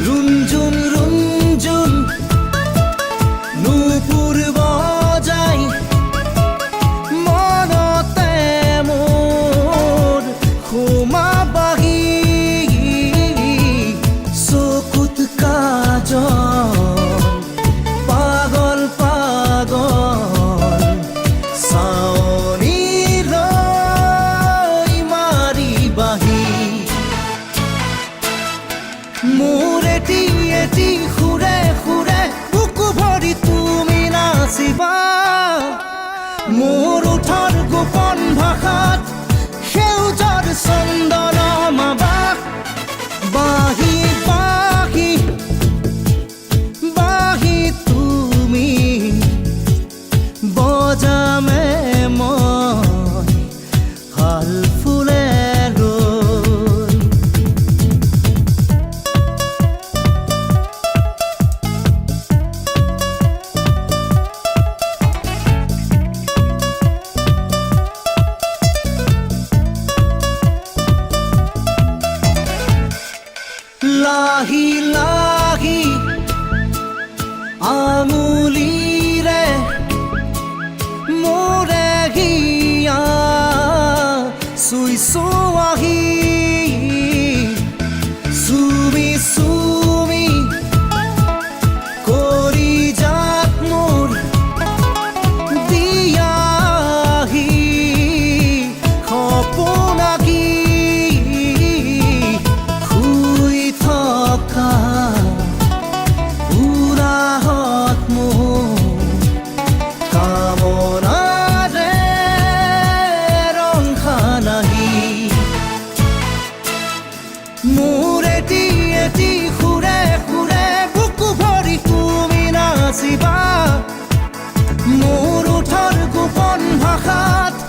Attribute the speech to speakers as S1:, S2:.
S1: रुंजुन रुंजुन नूपुर बजाय मनते मोर खोमा बाही चकुत काजल पागल पागल सावनी रई मारी बाही मोरे एटी खुरे खुरे बुकु भरि तुमी नाचिबा मोर उठर गोपन भाषात সেউজৰ চন্দন মাবা বাহি বাহি বাহি তুমি বজামে মই হাল ফুলে लाही लाही आमुलीरे मोरे हिया सुई सुआही सुमी सुमी कोरी जात मोर दियाही खपनागी मोर एटी खुरे खुरे बुकु भरि तुमी नाचिबा मोर उठर गोपन भाषात